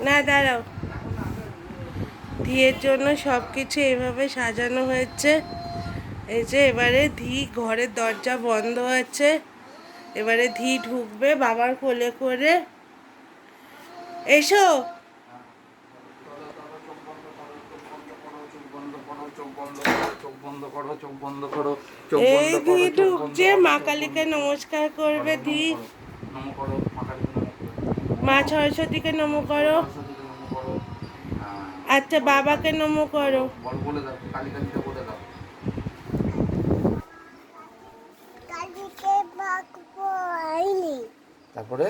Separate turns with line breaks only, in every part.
না দাঁড়াও, ধিয়ের জন্য সব কিছু এইভাবে সাজানো হয়েছে। এই যে এবারে ধি ঘরের দরজা বন্ধ আছে, এবারে ধি ঢুকবে বাবার কোলে করে। এসো। এই ধি ঢুকছে, মা কালীকে নমস্কার করবে ধি। মা সরস্বতীকে নম করো। আচ্ছা বাবাকে নম করো।
বলে দাও, কালী কালীটা বলে দাও। তারপরে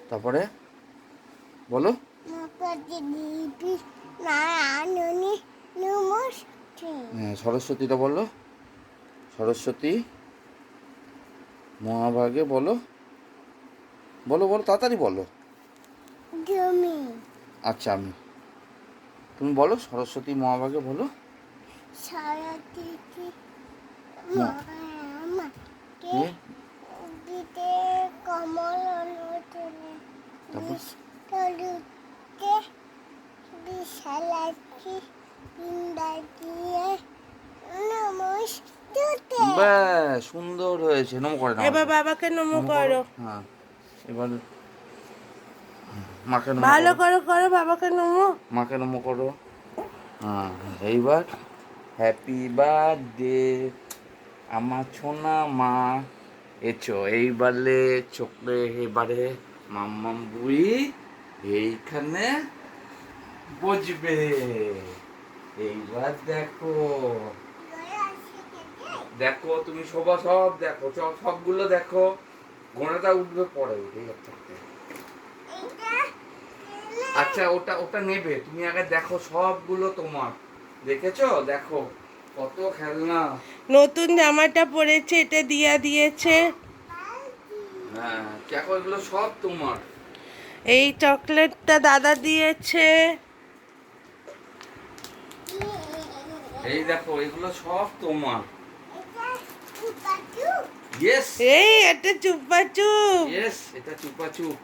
তারপরে বলো। হ্যাঁ, সরস্বতীটা বলো। সরস্বতী মহাভাগে বলো, বলো বলো তাড়াতাড়ি বলো। আচ্ছা আমি, তুমি বলো সরস্বতী মহাভাগে বলো।
সরস্বতী
কে?
দিতে কমল
তারপর
তরুকে বিশালাক্ষী বৃন্দা দিয়ে নমস্তুতে।
ব্যাস, সুন্দর হয়েছে। নম করে নাও।
এবার বাবাকে নম
নম
করো।
হ্যাঁ, এবার মাকে নম
ভালো
করো।
করো করো, বাবাকে নম।
মাকে নম করো। হ্যাঁ, এইবার হ্যাপি বার্থডে আমার সোনা মা। এছো এইবারে চোখে, এবারে মাম্মাম বুড়ি এইখানে বসবে। এইবার দেখো, দেখো তুমি সবা সব দেখো, সবগুলো দেখো। ঘোড়াটা উঠবে পরে, উঠে থাকতে। আচ্ছা ওটা ওটা নেবে, তুমি আগে দেখো সবগুলো তোমার। দেখেছো? দেখো কত খেলনা।
নতুন জামাটা পরেছে, এটা দিয়া দিয়েছে।
হ্যাঁ, দেখো এগুলো সব তোমার।
এই চকলেটটা দাদা দিয়েছে।
এই দেখো এগুলো সব তোমার। ইয়েস
এই এটা চুপা চুপ।
ইয়েস, এটা চুপা চুপ।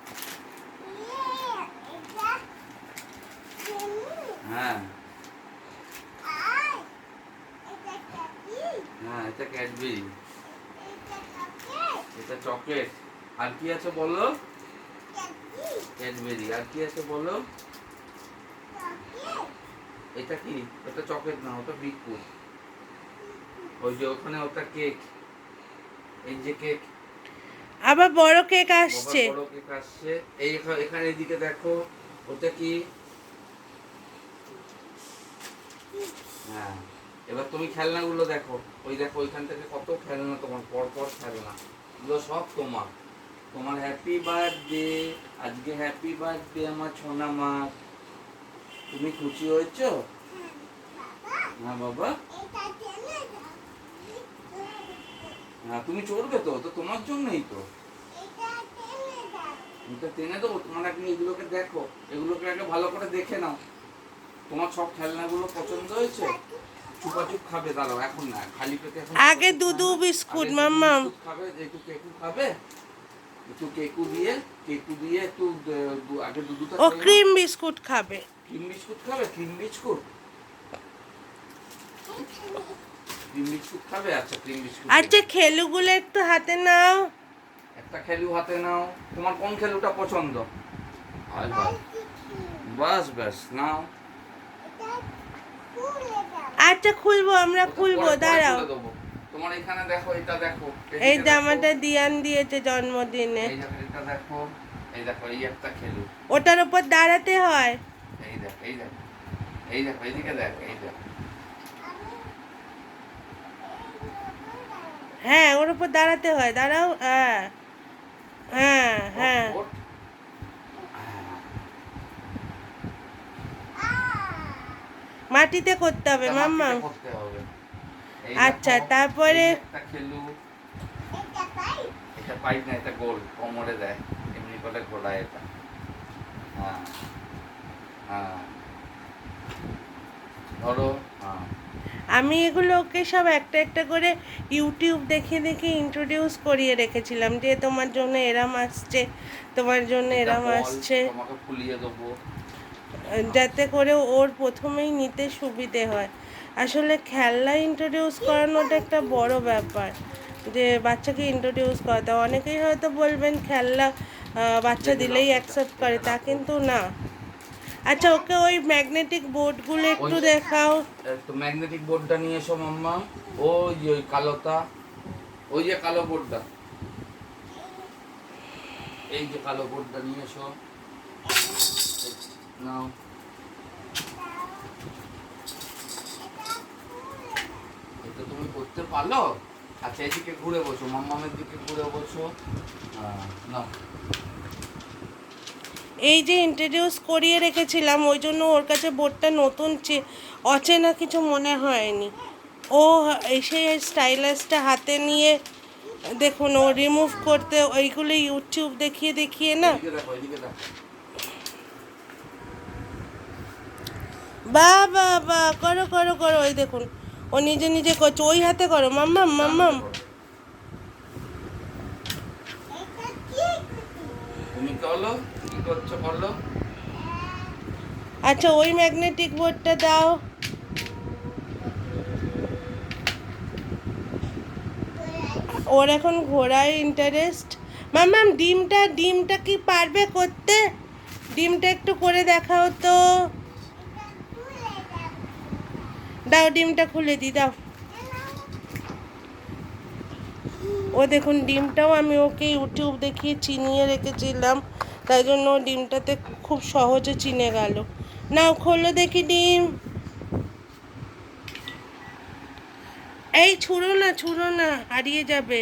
হ্যাঁ হ্যাঁ, এটা ক্যাডবেরি, এটা চকলেট। আর কি আছে বলো? ক্যাডবেরি। আর কি আছে বলো? এটা কি? ওটা চকলেট না, ওটা বিস্কুট। ওই যে ওখানে ওটা কেক, এই যে কেক।
আবার বড় কেক
বাবার
আসছে।
বড় কেক আসছে। এই এখানে এদিকে দেখো, ওটা কি? হ্যাঁ, এবার তুমি খেলনাগুলো দেখো। ওই দেখো ওইখান থেকে কত খেলনা তোমার, পর পর খেলনা। এগুলো সব তোমার। তোমার হ্যাপি বার্থডে, আজকে হ্যাপি বার্থডে আমার সোনা মা। তুমি খুশি হয়েছো? হ্যাঁ বাবা। হ্যাঁ, তুমি চড়বে তো, তো তোমার জন্যই তো। এটা টেনে দেবো তোমার। আগে এগুলোকে দেখো, এগুলোকে আগে ভালো করে দেখে নাও। তোমার সব খেলনাগুলো পছন্দ হয়েছে? চুপাচুপ খাবে, দাঁড়াও এখন না, খালি পেটে এখন
আগে
চুপাচুপ
দুধু
খাবে না।
বিস্কুট
আগে দুধু
মাম্মাম।
বিস্কুট খাবে, একটু কেকু খাবে। একটু কেকু দিয়ে, কেকু দিয়ে একটু আগে দুধুটা
ও
খেয়ে নাও।
ক্রিম বিস্কুট খাবে।
ক্রিম বিস্কুট খাবে? ক্রিম বিস্কুট, ক্রিম বিস্কুট খাবে? আচ্ছা ক্রিম বিস্কুট
আচ্ছা
দেবো।
খেলুগুলো একটু হাতে নাও।
একটা খেলু হাতে নাও। তোমার কোন খেলুটা পছন্দ? আয় ভাই, বাস বাস নাও।
আচ্ছা খুলবো, আমরা
ওটা
খুলবো,
পরে পরে
দাঁড়াও।
খুলে দেবো। তোমার এখানে দেখো, এটা দেখো,
এই
এদিকে দেখো।
জামাটা দিয়ান দিয়েছে জন্মদিনে।
এই দেখো, এটা দেখো। এই দেখো, এই একটা খেলু।
ওটার উপর দাঁড়াতে হয়।
এই দেখো, এই দেখো, এই দেখো, এদিকে দেখ, এই দেখো।
হ্যাঁ, ওর উপর দাঁড়াতে হয়, দাঁড়াও। হ্যাঁ হ্যাঁ
ওঠ,
হ্যাঁ।
ওঠ। হ্যাঁ,
মাটিতে করতে হবে
এটা
মাম্মা।
মাটিতে করতে হবে। এই
আচ্ছা
দেখো,
তারপরে।
এই একটা খেলু। এটা পাইপ না, এটা গোল, কোমরে দেয়, এমনি করে ঘোরায় এটা। হ্যাঁ হ্যাঁ, ধরো। হ্যাঁ
আমি এগুলো ওকে সব একটা একটা করে ইউটিউব দেখে দেখে ইন্ট্রোডিউস করিয়ে রেখেছিলাম যে তোমার জন্য এরাম আসছে, তোমার জন্য
এটা
এরাম
বল,
আসছে,
তোমাকে ফুলিয়ে দেবো।
যাতে করে ওর প্রথমেই নিতে সুবিধে হয়। আসলে খেলনা ইন্ট্রোডিউস করানোটা একটা বড় ব্যাপার, যে বাচ্চাকে ইন্ট্রোডিউস করাতে। অনেকেই হয়তো বলবেন খেলনা বাচ্চা
রেখে দাও
দিলেই
এটা,
অ্যাকসেপ্ট করে,
এটা
তা
রাখো।
কিন্তু না। আচ্ছা, ওকে ওই ম্যাগনেটিক বোর্ডগুলো একটু
ওই-
দেখাও।
একটু ম্যাগনেটিক বোর্ডটা নিয়ে এসো মাম্মা। ওই যে ওই কালোটা, ওই যে কালো বোর্ডটা, এই যে কালো বোর্ডটা নিয়ে এসো। নাও, এটা তুমি করতে পারো। আচ্ছা, এদিকে ঘুরে বসো, মাম্মামের দিকে ঘুরে বসো। নাও।
এই যে ইন্ট্রোডিউস করিয়ে রেখেছিলাম, ওই জন্য ওর কাছে বোর্ডটা নতুন অচেনা কিছু মনে হয়নি। ও এসে স্টাইলাসটা হাতে নিয়ে, দেখুন ও রিমুভ করতে ওইগুলো ইউটিউব দেখিয়ে দেখিয়ে না।
এদিকে দেখো, এদিকে দেখো।
বাহ বাহ বাহ, করো করো করো, ওই দেখুন ও নিজে নিজে করছে। ওই হাতে করো মাম্মাম মাম্মাম।
এটা কি?
তুমি বলো কি করছো, বলো।
আচ্ছা, ওই ম্যাগনেটিক বোর্ডটা দাও। ওর এখন ঘোড়ায় ইন্টারেস্ট। মাম্মাম, ডিমটা কি পারবে করতে? ডিমটা একটু করে দেখাও তো। দাও, ডিমটা খুলে দি, দাও। ও দেখুন, ডিমটাও আমি ওকে ইউটিউব দেখিয়ে চিনিয়ে রেখেছিলাম, তাই জন্য ও ডিমটাতে খুব সহজে চিনে গেল। নাও খোলো দেখি ডিম। এই ছুঁড়ো না, ছুঁড়ো না, হারিয়ে যাবে।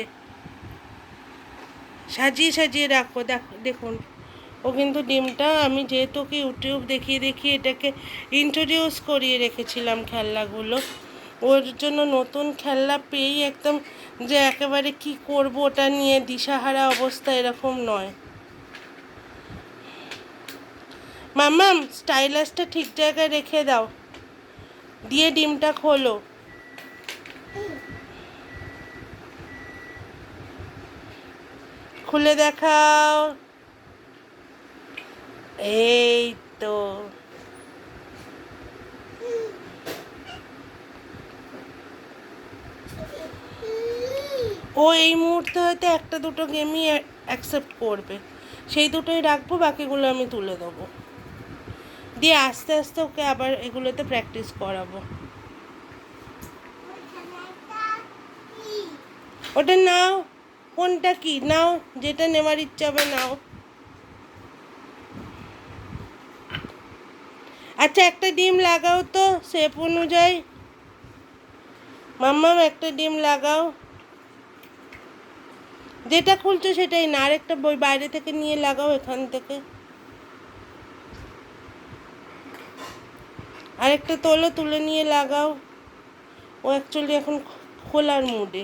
সাজিয়ে সাজিয়ে রাখো। দেখুন ও কিন্তু ডিমটা, আমি যেহেতু ওকে ইউটিউব দেখিয়ে দেখিয়ে এটাকে ইন্ট্রোডিউস করিয়ে রেখেছিলাম খেলনাগুলো, ওর জন্য নতুন খেলনা পেয়েই একদম যে একেবারে কি করব ওটা নিয়ে দিশাহারা অবস্থা, এরকম নয়। মাম্মাম, স্টাইলাসটা ঠিক জায়গায় রেখে দাও, দিয়ে ডিমটা খোলো। খুলে দেখাও। এই তো। ও এই মুহূর্তে হয়তো একটা দুটো গেমই অ্যাকসেপ্ট করবে, সেই দুটোই রাখবো, বাকিগুলো আমি তুলে দেবো, দিয়ে আস্তে আস্তে ওকে আবার এগুলোতে প্র্যাকটিস করাবো। ওটা নাও। কোনটা কি নাও, যেটা নেওয়ার ইচ্ছা হবে নাও। আচ্ছা, একটা ডিম লাগাও তো শেপ অনুযায়ী। মাম্মাম, একটা ডিম লাগাও। যেটা খুলছো সেটাই না, আরেকটা বই বাইরে থেকে নিয়ে লাগাও, এখান থেকে আরেকটা তোলো, তুলে নিয়ে লাগাও। ও অ্যাকচুয়ালি এখন খোলার মুডে,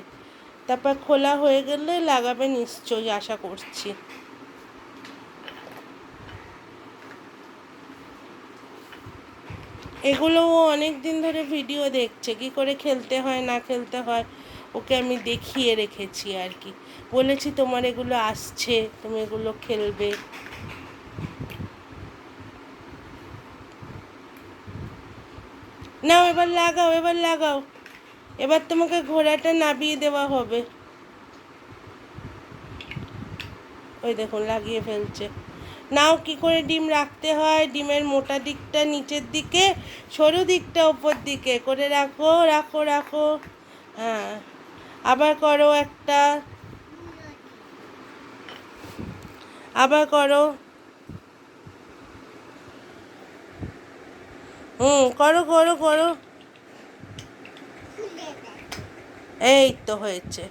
তারপর খোলা হয়ে গেলে লাগাবে নিশ্চয়ই, আশা করছি। এগুলো ও অনেক দিন ধরে ভিডিও দেখছে, কি করে খেলতে হয় না খেলতে হয় ওকে আমি দেখিয়ে রেখেছি আর কি। বলেছি তোমার এগুলো আসছে, তুমি এগুলো খেলবে। নাও, এবার লাগাও, এবার লাগাও। এবার তোমাকে ঘোড়াটা নামিয়ে দেওয়া হবে। ওই দেখুন লাগিয়ে ফেলছে। নাও, কি করে ডিম রাখতে হয়, ডিমের মোটা দিকটা নিচের দিকে, সরু দিকটা ওপর দিকে করে রাখো রাখো রাখো। হ্যাঁ, আবার করো একটা, আবার করো। করো করো করো। এই তো হয়েছে।